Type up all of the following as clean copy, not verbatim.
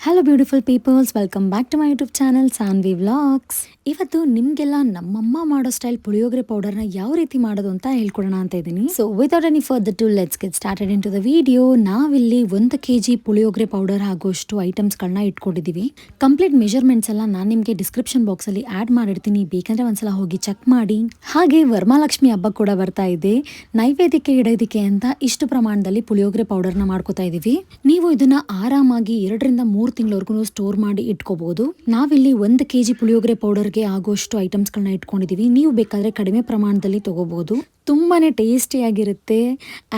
Hello beautiful peoples, welcome back to my YouTube channel Sanvi vlogs. ಇವತ್ತು ನಿಮಗೆಲ್ಲ ನಮ್ಮಮ್ಮ ಮಾಡೋ ಸ್ಟೈಲ್ ಪುಳಿಯೋಗರೆ ಪೌಡರ್ನ ಯಾವ ರೀತಿ ಮಾಡೋದು ಅಂತ ಹೇಳ್ಕೊಡೋಣ ಅಂತ ಇದ್ದೀನಿ. So without any further do let's get started in to the video. ನಾವಿಲ್ಲಿ 1 kg ಪುಳಿಯೋಗರೆ ಪೌಡರ್ ಆಗೋಷ್ಟು ಐಟಮ್ಸ್ಗಳನ್ನ ಇಟ್ಕೊಂಡಿದ್ದೀವಿ. ಕಂಪ್ಲೀಟ್ ಮೆಜರ್ಮೆಂಟ್ಸ್ ಎಲ್ಲ ನಾನು ನಿಮಗೆ ಡಿಸ್ಕ್ರಿಪ್ಷನ್ ಬಾಕ್ಸಲ್ಲಿ ಆ್ಯಡ್ ಮಾಡಿರ್ತೀನಿ, ಬೇಕಂದ್ರೆ ಒಂದ್ಸಲ ಹೋಗಿ ಚೆಕ್ ಮಾಡಿ. ಹಾಗೆ ವರಮಹಾಲಕ್ಷ್ಮಿ ಹಬ್ಬ ಕೂಡ ಬರ್ತಾ ಇದೆ. ನೈವೇದ್ಯಕ್ಕೆ ಇಡೋದಕ್ಕೆ ಅಂತ ಇಷ್ಟು ಪ್ರಮಾಣದಲ್ಲಿ ಪುಳಿಯೋಗರೆ ಪೌಡರ್ನ ಮಾಡ್ಕೋತಾ ಇದ್ದೀವಿ. ನೀವು ಇದನ್ನ ಆರಾಮಾಗಿ 2 ರಿಂದ 3 ತಿಂಗಳವರೆಗೂ ಸ್ಟೋರ್ ಮಾಡಿ ಇಟ್ಕೋಬಹುದು. ನಾವಿಲ್ಲಿ 1 kg ಪುಳಿಯೋಗರೆ ಪೌಡರ್ಗೆ ಆಗೋಷ್ಟು ಐಟಮ್ಸ್ಗಳನ್ನ ಇಟ್ಕೊಂಡಿದೀವಿ. ನೀವು ಬೇಕಾದ್ರೆ ಕಡಿಮೆ ಪ್ರಮಾಣದಲ್ಲಿ ತಗೋಬಹುದು. ತುಂಬಾನೇ ಟೇಸ್ಟಿಯಾಗಿರುತ್ತೆ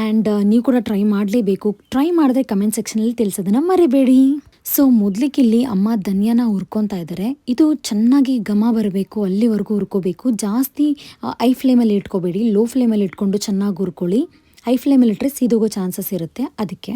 ಆ್ಯಂಡ್ ನೀವು ಕೂಡ ಟ್ರೈ ಮಾಡಲೇಬೇಕು. ಟ್ರೈ ಮಾಡಿದ್ರೆ ಕಮೆಂಟ್ ಸೆಕ್ಷನಲ್ಲಿ ತಿಳಿಸೋದನ್ನ ಮರಿಬೇಡಿ. ಸೊ ಮೊದಲಿಗೆ ಇಲ್ಲಿ ಅಮ್ಮ ಧನಿಯಾನ ಹುರ್ಕೊತಾ ಇದ್ದಾರೆ. ಇದು ಚೆನ್ನಾಗಿ ಘಮ ಬರಬೇಕು, ಅಲ್ಲಿವರೆಗೂ ಹುರ್ಕೋಬೇಕು. ಜಾಸ್ತಿ ಐ ಫ್ಲೇಮಲ್ಲಿ ಇಟ್ಕೋಬೇಡಿ, ಲೋ ಫ್ಲೇಮಲ್ಲಿ ಇಟ್ಕೊಂಡು ಚೆನ್ನಾಗಿ ಹುರ್ಕೊಳ್ಳಿ. ಐ ಫ್ಲೇಮಲ್ಲಿ ಇಟ್ಟರೆ ಸೀದೋಗೋ ಚಾನ್ಸಸ್ ಇರುತ್ತೆ. ಅದಕ್ಕೆ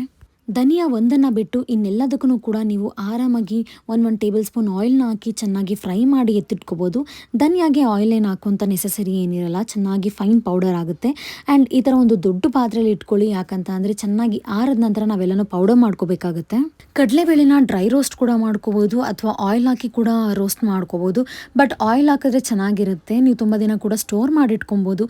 ಧನಿಯಾ ಒಂದನ್ನು ಬಿಟ್ಟು ಇನ್ನೆಲ್ಲದಕ್ಕೂ ಕೂಡ ನೀವು ಆರಾಮಾಗಿ 1 ಟೇಬಲ್ ಸ್ಪೂನ್ ಆಯಿಲ್ನ ಹಾಕಿ ಚೆನ್ನಾಗಿ ಫ್ರೈ ಮಾಡಿ ಎತ್ತಿಟ್ಕೋಬೋದು. ಧನಿಯಾಗೆ ಆಯಿಲ್ ಏನು ಹಾಕುವಂಥ ನೆಸಸರಿ ಏನಿರಲ್ಲ, ಚೆನ್ನಾಗಿ ಫೈನ್ ಪೌಡರ್ ಆಗುತ್ತೆ. ಆ್ಯಂಡ್ ಈ ಥರ ಒಂದು ದೊಡ್ಡ ಪಾತ್ರೆಯಲ್ಲಿ ಇಟ್ಕೊಳ್ಳಿ. ಯಾಕಂತ ಅಂದರೆ ಚೆನ್ನಾಗಿ ಆರಿದ ನಂತರ ನಾವೆಲ್ಲನೂ ಪೌಡರ್ ಮಾಡ್ಕೋಬೇಕಾಗುತ್ತೆ. ಕಡಲೆಬೇಳೆನ ಡ್ರೈ ರೋಸ್ಟ್ ಕೂಡ ಮಾಡ್ಕೋಬೋದು ಅಥವಾ ಆಯಿಲ್ ಹಾಕಿ ಕೂಡ ರೋಸ್ಟ್ ಮಾಡ್ಕೋಬೋದು. ಬಟ್ ಆಯಿಲ್ ಹಾಕಿದ್ರೆ ಚೆನ್ನಾಗಿರುತ್ತೆ, ನೀವು ತುಂಬ ದಿನ ಕೂಡ ಸ್ಟೋರ್ ಮಾಡಿ ಇಟ್ಕೊಬೋದು.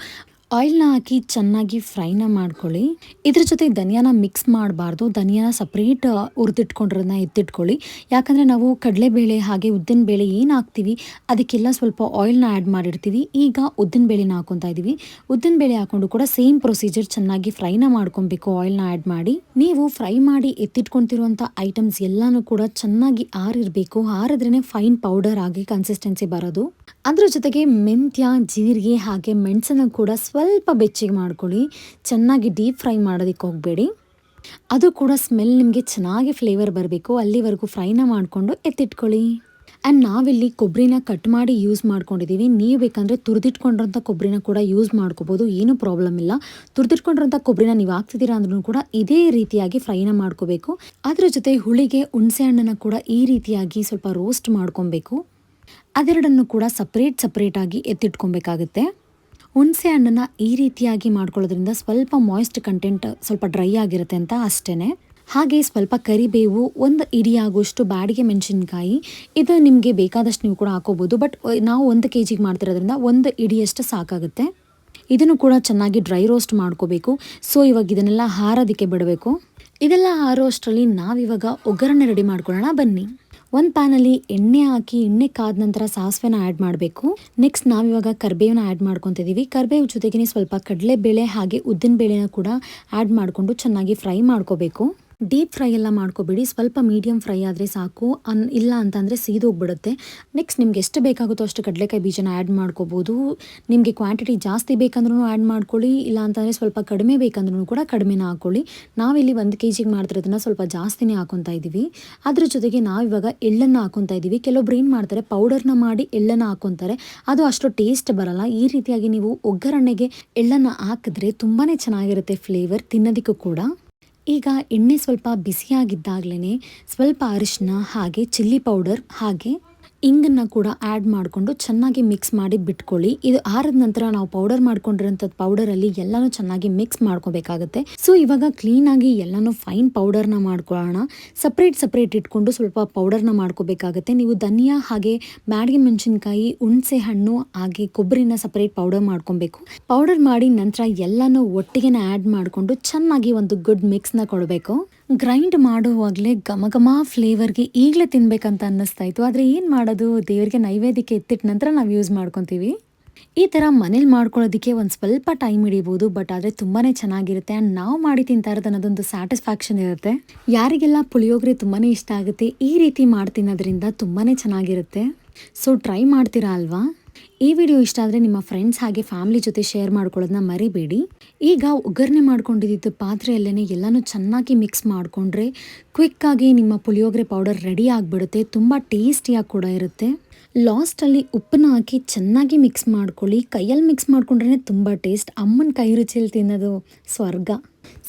ಆಯಿಲ್ನ ಹಾಕಿ ಚೆನ್ನಾಗಿ ಫ್ರೈನ ಮಾಡ್ಕೊಳ್ಳಿ. ಇದ್ರ ಜೊತೆ ಧನಿಯಾನ ಮಿಕ್ಸ್ ಮಾಡಬಾರ್ದು. ಧನಿಯಾನ ಸಪ್ರೇಟ್ ಹುರಿದಿಟ್ಕೊಂಡಿರೋದನ್ನ ಎತ್ತಿಟ್ಕೊಳ್ಳಿ. ಯಾಕಂದರೆ ನಾವು ಕಡಲೆಬೇಳೆ ಹಾಗೆ ಉದ್ದಿನಬೇಳೆ ಏನು ಹಾಕ್ತೀವಿ ಅದಕ್ಕೆಲ್ಲ ಸ್ವಲ್ಪ ಆಯಿಲ್ನ ಆ್ಯಡ್ ಮಾಡಿರ್ತೀವಿ. ಈಗ ಉದ್ದಿನಬೇಳೆನ ಹಾಕೊತಾ ಇದ್ದೀವಿ. ಉದ್ದಿನಬೇಳೆ ಹಾಕ್ಕೊಂಡು ಕೂಡ ಸೇಮ್ ಪ್ರೊಸೀಜರ್, ಚೆನ್ನಾಗಿ ಫ್ರೈನ ಮಾಡ್ಕೊಬೇಕು ಆಯಿಲ್ನ ಆ್ಯಡ್ ಮಾಡಿ. ನೀವು ಫ್ರೈ ಮಾಡಿ ಎತ್ತಿಟ್ಕೊತಿರುವಂಥ ಐಟಮ್ಸ್ ಎಲ್ಲನೂ ಕೂಡ ಚೆನ್ನಾಗಿ ಆರಿರಬೇಕು. ಆರಿದ್ರೇ ಫೈನ್ ಪೌಡರ್ ಆಗಿ ಕನ್ಸಿಸ್ಟೆನ್ಸಿ ಬರೋದು. ಅದ್ರ ಜೊತೆಗೆ ಮೆಂತ್ಯ, ಜೀರಿಗೆ ಹಾಗೆ ಮೆಣಸನ್ನು ಕೂಡ ಸ್ವಲ್ಪ ಬೆಚ್ಚಗೆ ಮಾಡ್ಕೊಳ್ಳಿ. ಚೆನ್ನಾಗಿ ಡೀಪ್ ಫ್ರೈ ಮಾಡೋದಕ್ಕೆ ಹೋಗಬೇಡಿ. ಅದು ಕೂಡ ಸ್ಮೆಲ್ ನಿಮಗೆ ಚೆನ್ನಾಗಿ ಫ್ಲೇವರ್ ಬರಬೇಕು. ಅಲ್ಲಿವರೆಗೂ ಫ್ರೈನ ಮಾಡಿಕೊಂಡು ಎತ್ತಿಟ್ಕೊಳ್ಳಿ. ಆ್ಯಂಡ್ ನಾವಿಲ್ಲಿ ಕೊಬ್ಬರಿನ ಕಟ್ ಮಾಡಿ ಯೂಸ್ ಮಾಡ್ಕೊಂಡಿದ್ದೀವಿ. ನೀವು ಬೇಕಂದರೆ ತುರಿದಿಟ್ಕೊಂಡಿರೋಂಥ ಕೊಬ್ಬರಿನ ಕೂಡ ಯೂಸ್ ಮಾಡ್ಕೋಬೋದು, ಏನೂ ಪ್ರಾಬ್ಲಮ್ ಇಲ್ಲ. ತುರಿದಿಟ್ಕೊಂಡಿರೋಂಥ ಕೊಬ್ಬರಿನ ನೀವು ಹಾಕ್ತಿದ್ದೀರಾ ಅಂದ್ರೂ ಕೂಡ ಇದೇ ರೀತಿಯಾಗಿ ಫ್ರೈನ ಮಾಡ್ಕೋಬೇಕು. ಅದ್ರ ಜೊತೆ ಹುಳಿಗೆ ಹುಣಸೆ ಹಣ್ಣನ್ನು ಕೂಡ ಈ ರೀತಿಯಾಗಿ ಸ್ವಲ್ಪ ರೋಸ್ಟ್ ಮಾಡ್ಕೊಬೇಕು. ಅದೆರಡನ್ನು ಕೂಡ ಸಪ್ರೇಟಾಗಿ ಎತ್ತಿಟ್ಕೊಬೇಕಾಗುತ್ತೆ. ಹುಣಸೆ ಹಣ್ಣನ್ನು ಈ ರೀತಿಯಾಗಿ ಮಾಡ್ಕೊಳ್ಳೋದ್ರಿಂದ ಸ್ವಲ್ಪ ಮಾಯ್ಸ್ಟ್ ಕಂಟೆಂಟ್ ಸ್ವಲ್ಪ ಡ್ರೈ ಆಗಿರುತ್ತೆ ಅಂತ ಅಷ್ಟೇ. ಹಾಗೆ ಸ್ವಲ್ಪ ಕರಿಬೇವು, 1 ಇಡಿ ಆಗೋಷ್ಟು ಬ್ಯಾಡಿಗೆ ಮೆಣಸಿನ್ಕಾಯಿ, ಇದು ನಿಮಗೆ ಬೇಕಾದಷ್ಟು ನೀವು ಕೂಡ ಹಾಕೋಬೋದು. ಬಟ್ ನಾವು 1 kg ಮಾಡ್ತಿರೋದ್ರಿಂದ 1 ಇಡಿಯಷ್ಟು ಸಾಕಾಗುತ್ತೆ. ಇದನ್ನು ಕೂಡ ಚೆನ್ನಾಗಿ ಡ್ರೈ ರೋಸ್ಟ್ ಮಾಡ್ಕೋಬೇಕು. ಸೊ ಇವಾಗ ಇದನ್ನೆಲ್ಲ ಹಾರೋದಕ್ಕೆ ಬಿಡಬೇಕು. ಇದೆಲ್ಲ ಹಾರೋ ಅಷ್ಟರಲ್ಲಿ ನಾವಿವಾಗ ಒಗ್ಗರಣೆ ರೆಡಿ ಮಾಡ್ಕೊಳ್ಳೋಣ ಬನ್ನಿ. ಒಂದು ಪ್ಯಾನಲ್ಲಿ ಎಣ್ಣೆ ಹಾಕಿ, ಎಣ್ಣೆ ಕಾದ ನಂತರ ಸಾಸಿವೆನ ಆ್ಯಡ್ ಮಾಡಬೇಕು. ನೆಕ್ಸ್ಟ್ ನಾವಿವಾಗ ಕರಿಬೇವನ್ನ ಆ್ಯಡ್ ಮಾಡ್ಕೊತಿದ್ದೀವಿ. ಕರಿಬೇವು ಜೊತೆಗೆ ಸ್ವಲ್ಪ ಕಡಲೆಬೇಳೆ ಹಾಗೆ ಉದ್ದಿನಬೇಳೆನ ಕೂಡ ಆ್ಯಡ್ ಮಾಡಿಕೊಂಡು ಚೆನ್ನಾಗಿ ಫ್ರೈ ಮಾಡ್ಕೋಬೇಕು. ಡೀಪ್ ಫ್ರೈ ಎಲ್ಲ ಮಾಡ್ಕೋಬೇಡಿ, ಸ್ವಲ್ಪ ಮೀಡಿಯಮ್ ಫ್ರೈ ಆದರೆ ಸಾಕು. ಇಲ್ಲ ಅಂತಂದರೆ ಸೀದೋಗ್ಬಿಡುತ್ತೆ. ನೆಕ್ಸ್ಟ್ ನಿಮ್ಗೆ ಎಷ್ಟು ಬೇಕಾಗುತ್ತೋ ಅಷ್ಟು ಕಡಲೆಕಾಯಿ ಬೀಜನ ಆ್ಯಡ್ ಮಾಡ್ಕೋಬೋದು. ನಿಮಗೆ ಕ್ವಾಂಟಿಟಿ ಜಾಸ್ತಿ ಬೇಕಂದ್ರೂ ಆ್ಯಡ್ ಮಾಡ್ಕೊಳ್ಳಿ, ಇಲ್ಲ ಅಂತಂದರೆ ಸ್ವಲ್ಪ ಕಡಿಮೆ ಬೇಕಂದ್ರೂ ಕೂಡ ಕಡಿಮೆನ ಹಾಕ್ಕೊಳ್ಳಿ. ನಾವಿಲ್ಲಿ 1 kg ಮಾಡ್ತಿರೋದನ್ನ ಸ್ವಲ್ಪ ಜಾಸ್ತಿನೇ ಹಾಕೊತಾ ಇದ್ದೀವಿ. ಅದ್ರ ಜೊತೆಗೆ ನಾವಿವಾಗ ಎಳ್ಳನ್ನು ಹಾಕೊತಾ ಇದ್ದೀವಿ. ಕೆಲವೊಬ್ರು ಏನು ಮಾಡ್ತಾರೆ, ಪೌಡರ್ನ ಮಾಡಿ ಎಳ್ಳನ್ನು ಹಾಕೊತಾರೆ, ಅದು ಅಷ್ಟು ಟೇಸ್ಟ್ ಬರಲ್ಲ. ಈ ರೀತಿಯಾಗಿ ನೀವು ಒಗ್ಗರಣೆಗೆ ಎಳ್ಳನ್ನು ಹಾಕಿದ್ರೆ ತುಂಬಾ ಚೆನ್ನಾಗಿರುತ್ತೆ ಫ್ಲೇವರ್, ತಿನ್ನೋದಕ್ಕೂ ಕೂಡ. ಈಗ ಎಣ್ಣೆ ಸ್ವಲ್ಪ ಬಿಸಿಯಾಗಿದ್ದಾಗಲೇ ಸ್ವಲ್ಪ ಅರಿಶಿನ ಹಾಗೆ ಚಿಲ್ಲಿ ಪೌಡರ್ ಹಾಗೆ ಇಂಗನ್ನು ಕೂಡ ಆ್ಯಡ್ ಮಾಡಿಕೊಂಡು ಚೆನ್ನಾಗಿ ಮಿಕ್ಸ್ ಮಾಡಿ ಬಿಟ್ಕೊಳ್ಳಿ. ಇದು ಆರಿದ ನಂತರ ನಾವು ಪೌಡರ್ ಮಾಡ್ಕೊಂಡಿರೋಂಥದ್ದು ಪೌಡರಲ್ಲಿ ಎಲ್ಲನೂ ಚೆನ್ನಾಗಿ ಮಿಕ್ಸ್ ಮಾಡ್ಕೋಬೇಕಾಗುತ್ತೆ. ಸೊ ಇವಾಗ ಕ್ಲೀನಾಗಿ ಎಲ್ಲನೂ ಫೈನ್ ಪೌಡರ್ನ ಮಾಡ್ಕೊಳ್ಳೋಣ. ಸಪ್ರೇಟ್ ಇಟ್ಕೊಂಡು ಸ್ವಲ್ಪ ಪೌಡರ್ನ ಮಾಡ್ಕೋಬೇಕಾಗುತ್ತೆ. ನೀವು ಧನಿಯಾ ಹಾಗೆ ಬ್ಯಾಡಗೆ ಮೆಣಸಿನ್ಕಾಯಿ, ಹುಣಸೆ ಹಣ್ಣು ಹಾಗೆ ಕೊಬ್ಬರಿನ ಸಪ್ರೇಟ್ ಪೌಡರ್ ಮಾಡ್ಕೊಬೇಕು. ಪೌಡರ್ ಮಾಡಿ ನಂತರ ಎಲ್ಲನೂ ಒಟ್ಟಿಗೆ ಆ್ಯಡ್ ಮಾಡಿಕೊಂಡು ಚೆನ್ನಾಗಿ ಒಂದು ಗುಡ್ ಮಿಕ್ಸ್ನ ಕೊಡಬೇಕು. ಗ್ರೈಂಡ್ ಮಾಡುವಾಗಲೇ ಘಮ ಫ್ಲೇವರ್ಗೆ ಈಗಲೇ ತಿನ್ಬೇಕಂತ ಅನ್ನಿಸ್ತಾ ಇತ್ತು. ಆದರೆ ಏನು ಮಾಡೋದು, ದೇವರಿಗೆ ನೈವೇದ್ಯಕ್ಕೆ ಎತ್ತಿಟ್ಟ ನಂತರ ನಾವು ಯೂಸ್ ಮಾಡ್ಕೊತೀವಿ. ಈ ಥರ ಮನೇಲಿ ಮಾಡ್ಕೊಳ್ಳೋದಕ್ಕೆ ಒಂದು ಸ್ವಲ್ಪ ಟೈಮ್ ಹಿಡಿಬೋದು, ಬಟ್ ಆದರೆ ತುಂಬಾ ಚೆನ್ನಾಗಿರುತ್ತೆ. ಆ್ಯಂಡ್ ನಾವು ಮಾಡಿ ತಿಂತಾ ಇರೋದು ಅನ್ನೋದೊಂದು ಸ್ಯಾಟಿಸ್ಫ್ಯಾಕ್ಷನ್ ಇರುತ್ತೆ. ಯಾರಿಗೆಲ್ಲ ಪುಳಿಯೋಗರೆ ತುಂಬಾ ಇಷ್ಟ ಆಗುತ್ತೆ, ಈ ರೀತಿ ಮಾಡಿ ತಿನ್ನೋದ್ರಿಂದ ತುಂಬಾ ಚೆನ್ನಾಗಿರುತ್ತೆ. ಸೊ ಟ್ರೈ ಮಾಡ್ತೀರಾ ಅಲ್ವಾ? ಈ ವಿಡಿಯೋ ಇಷ್ಟ ಆದರೆ ನಿಮ್ಮ ಫ್ರೆಂಡ್ಸ್ ಹಾಗೆ ಫ್ಯಾಮಿಲಿ ಜೊತೆ ಶೇರ್ ಮಾಡ್ಕೊಳ್ಳೋದನ್ನ ಮರಿಬೇಡಿ. ಈಗ ಒಗ್ಗರಣೆ ಮಾಡ್ಕೊಂಡಿದ್ದು ಪಾತ್ರೆಯಲ್ಲೇ ಎಲ್ಲನೂ ಚೆನ್ನಾಗಿ ಮಿಕ್ಸ್ ಮಾಡಿಕೊಂಡ್ರೆ ಕ್ವಿಕ್ಕಾಗಿ ನಿಮ್ಮ ಪುಳಿಯೋಗರೆ ಪೌಡರ್ ರೆಡಿ ಆಗಿಬಿಡುತ್ತೆ. ತುಂಬ ಟೇಸ್ಟಿಯಾಗಿ ಕೂಡ ಇರುತ್ತೆ. ಲಾಸ್ಟಲ್ಲಿ ಉಪ್ಪನ್ನ ಹಾಕಿ ಚೆನ್ನಾಗಿ ಮಿಕ್ಸ್ ಮಾಡ್ಕೊಳ್ಳಿ. ಕೈಯಲ್ಲಿ ಮಿಕ್ಸ್ ಮಾಡ್ಕೊಂಡ್ರೆ ತುಂಬ ಟೇಸ್ಟ್. ಅಮ್ಮನ ಕೈ ರುಚಿಯಲ್ಲಿ ತಿನ್ನೋದು ಸ್ವರ್ಗ.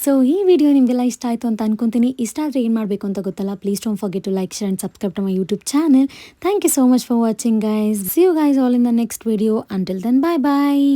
ಸೊ ಈ ವಿಡಿಯೋ ನಿಮಗೆಲ್ಲ ಇಷ್ಟ ಆಯಿತು ಅಂತ ಅನ್ಕೊತೀನಿ. ಇಷ್ಟ ಆದರೆ ಏನು ಮಾಡಬೇಕು ಅಂತ ಗೊತ್ತಲ್ಲ, please don't forget to like, share and subscribe to my YouTube channel. Thank you so much for watching guys. See you guys all in the next video. Until then, bye bye.